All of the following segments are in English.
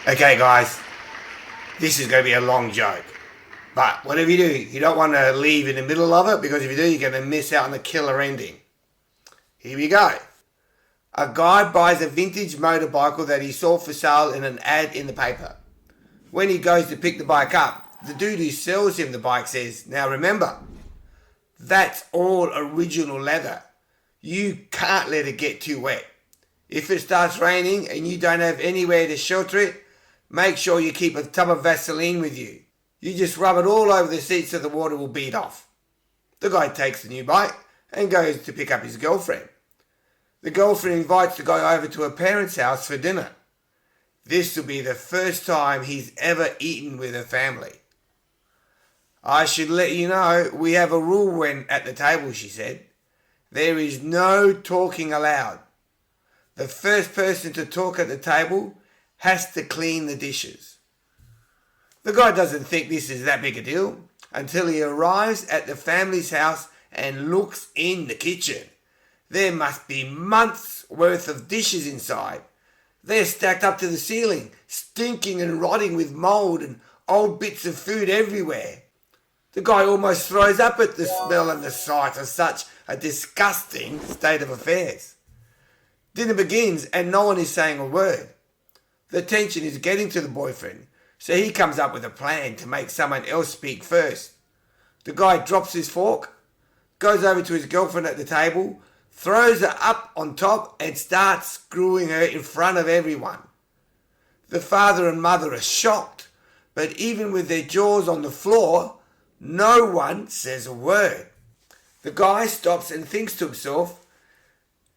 Okay guys, this is going to be a long joke. But whatever you do, you don't want to leave in the middle of it, because if you do, you're going to miss out on the killer ending. Here we go. A guy buys a vintage motorcycle that he saw for sale in an ad in the paper. When he goes to pick the bike up, the dude who sells him the bike says, "Now remember, that's all original leather. You can't let it get too wet. If it starts raining and you don't have anywhere to shelter it, make sure you keep a tub of Vaseline with you. You just rub it all over the seat so the water will bead off." The guy takes the new bike and goes to pick up his girlfriend. The girlfriend invites the guy over to her parents' house for dinner. This will be the first time he's ever eaten with her family. "I should let you know we have a rule when at the table," she said. "There is no talking allowed. The first person to talk at the table has to clean the dishes." The guy doesn't think this is that big a deal until he arrives at the family's house and looks in the kitchen. There must be months' worth of dishes inside. They're stacked up to the ceiling, stinking and rotting with mould and old bits of food everywhere. The guy almost throws up at the smell and the sight of such a disgusting state of affairs. Dinner begins and no one is saying a word. The tension is getting to the boyfriend, so he comes up with a plan to make someone else speak first. The guy drops his fork, goes over to his girlfriend at the table, throws her up on top and starts screwing her in front of everyone. The father and mother are shocked, but even with their jaws on the floor, no one says a word. The guy stops and thinks to himself,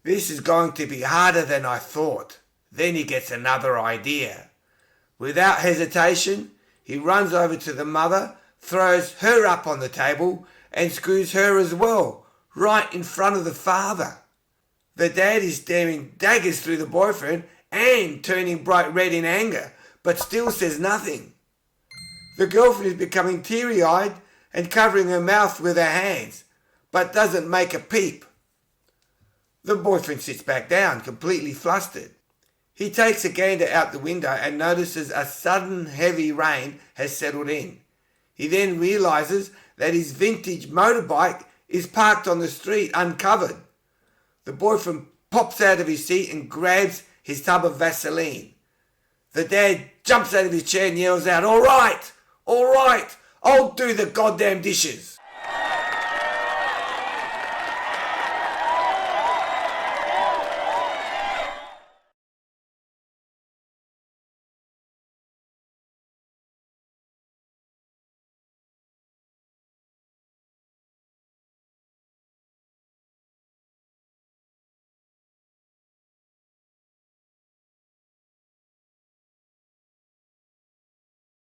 "This is going to be harder than I thought." Then he gets another idea. Without hesitation, he runs over to the mother, throws her up on the table and screws her as well, right in front of the father. The dad is staring daggers through the boyfriend and turning bright red in anger, but still says nothing. The girlfriend is becoming teary-eyed and covering her mouth with her hands, but doesn't make a peep. The boyfriend sits back down, completely flustered. He takes a gander out the window and notices a sudden heavy rain has settled in. He then realises that his vintage motorbike is parked on the street uncovered. The boyfriend pops out of his seat and grabs his tub of Vaseline. The dad jumps out of his chair and yells out, all right, I'll do the goddamn dishes."